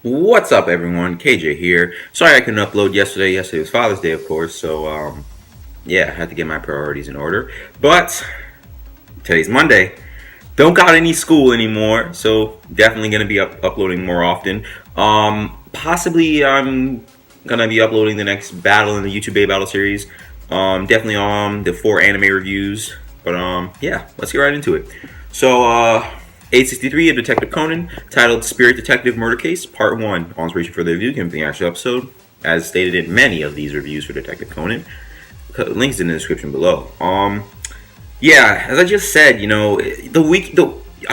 What's up, everyone? KJ here. Sorry I couldn't upload yesterday. Yesterday was Father's Day, of course, so yeah, I had to get my priorities in order. But today's Monday. Don't got any school anymore, so definitely gonna be uploading more often. Possibly I'm gonna be uploading the next battle in the YouTube Bay Battle series. Definitely the 4 anime reviews. But yeah, let's get right into it. So 863 of Detective Conan, titled Spirit Detective Murder Case, Part 1. On inspiration for the review came from the actual episode, as stated in many of these reviews for Detective Conan. Links in the description below. Yeah, as I just said, I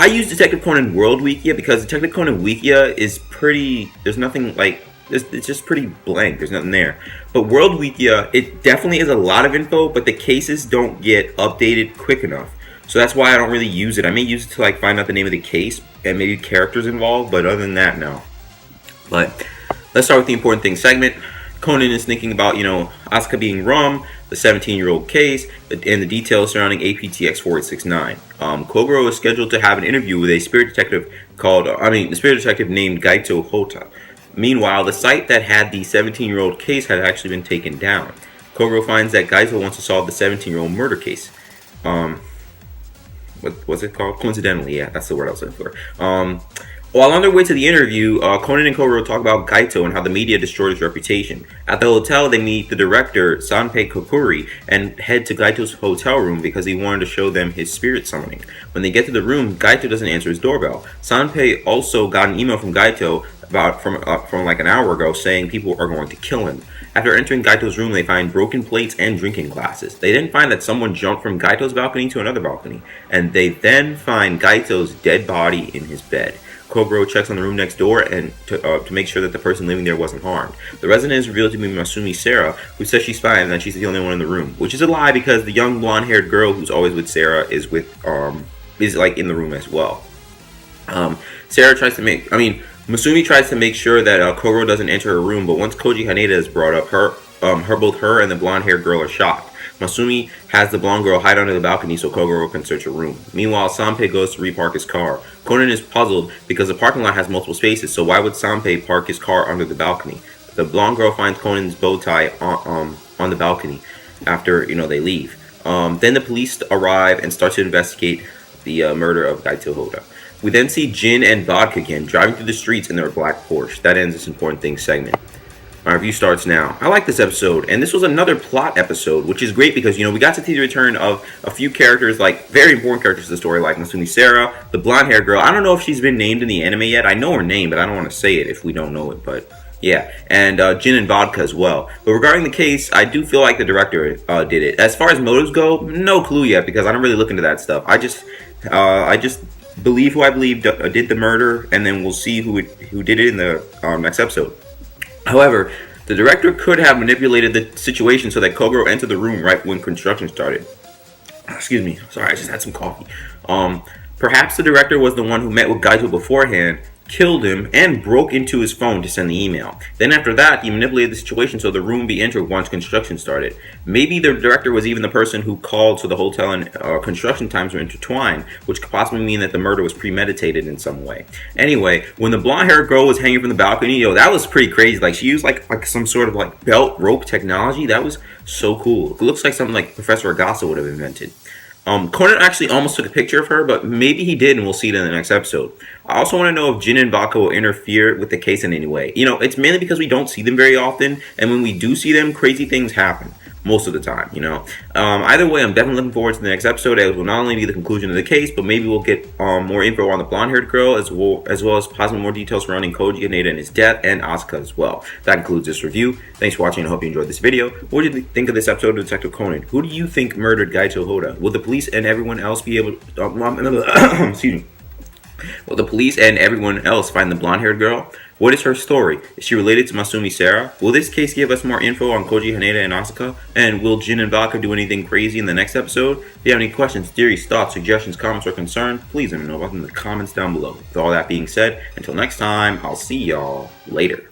use Detective Conan World Wikia because Detective Conan Wikia is pretty. There's nothing like. It's just pretty blank. There's nothing there. But World Wikia, it definitely is a lot of info, but the cases don't get updated quick enough. So that's why I don't really use it. I may use it to like find out the name of the case and maybe characters involved, but other than that, no. But let's start with the important things segment. Conan is thinking about, Asaka being rum, the 17-year-old case, and the details surrounding APTX 4869. Kogoro is scheduled to have an interview with a spirit detective the spirit detective named Gaito Hotta. Meanwhile, the site that had the 17-year-old case had actually been taken down. Kogoro finds that Gaito wants to solve the 17-year-old murder case. What was it called? Coincidentally, yeah, that's the word I was looking for. While on their way to the interview, Conan and Kogoro talk about Gaito and how the media destroyed his reputation. At the hotel, they meet the director, Sanpei Kokuri, and head to Gaito's hotel room because he wanted to show them his spirit summoning. When they get to the room, Gaito doesn't answer his doorbell. Sanpei also got an email from Gaito from like an hour ago saying people are going to kill him. After entering Gaito's room, they find broken plates and drinking glasses. They then find that someone jumped from Gaito's balcony to another balcony, and they then find Gaito's dead body in his bed. Kogoro checks on the room next door and to make sure that the person living there wasn't harmed. The resident is revealed to be Masumi Sera, who says she's fine and that she's the only one in the room, which is a lie because the young blonde-haired girl who's always with Sera is like in the room as well. Masumi tries to make sure that Kogoro doesn't enter her room, but once Koji Haneda is brought up, both her and the blonde-haired girl are shocked. Masumi has the blonde girl hide under the balcony so Kogoro can search her room. Meanwhile, Sanpei goes to repark his car. Conan is puzzled because the parking lot has multiple spaces, so why would Sanpei park his car under the balcony? The blonde girl finds Conan's bow tie on the balcony after they leave. Then the police arrive and start to investigate the murder of Gaito Hotta. We then see Gin and Vodka again driving through the streets in their black Porsche. That ends this important things segment. My review starts now. I like this episode, and this was another plot episode, which is great because, we got to see the return of a few characters, like very important characters to the story, like Masumi Sera, the blonde-haired girl. I don't know if she's been named in the anime yet. I know her name, but I don't want to say it if we don't know it, but yeah. And Gin and Vodka as well. But regarding the case, I do feel like the director did it. As far as motives go, no clue yet because I don't really look into that stuff. I just believe who I believe did the murder, and then we'll see who did it in the next episode. However, the director could have manipulated the situation so that Kogoro entered the room right when construction started. Excuse me, sorry, I just had some coffee. Perhaps the director was the one who met with Gaito beforehand, killed him, and broke into his phone to send the email. Then after that, he manipulated the situation so the room be entered once construction started. Maybe the director was even the person who called so the hotel and construction times were intertwined, which could possibly mean that the murder was premeditated in some way. Anyway, when the blonde-haired girl was hanging from the balcony, that was pretty crazy. Like, she used like some sort of like belt rope technology. That was so cool. It looks like something like Professor Agasa would have invented. Conan actually almost took a picture of her, but maybe he did, and we'll see it in the next episode. I also want to know if Gin and Vodka will interfere with the case in any way. It's mainly because we don't see them very often, and when we do see them, crazy things happen. Most of the time, Either way, I'm definitely looking forward to the next episode. It will not only be the conclusion of the case, but maybe we'll get more info on the blonde-haired girl, as well as possibly more details surrounding Koji Haneda and his death, and Asaka as well. That concludes this review. Thanks for watching. I hope you enjoyed this video. What did you think of this episode of Detective Conan? Who do you think murdered Gaito Hotta? Will the police and everyone else be able to... excuse me. Will the police and everyone else find the blonde-haired girl? What is her story? Is she related to Masumi Sera? Will this case give us more info on Koji Haneda and Asaka? And will Gin and Vodka do anything crazy in the next episode? If you have any questions, theories, thoughts, suggestions, comments, or concerns, please let me know about them in the comments down below. With all that being said, until next time, I'll see y'all later.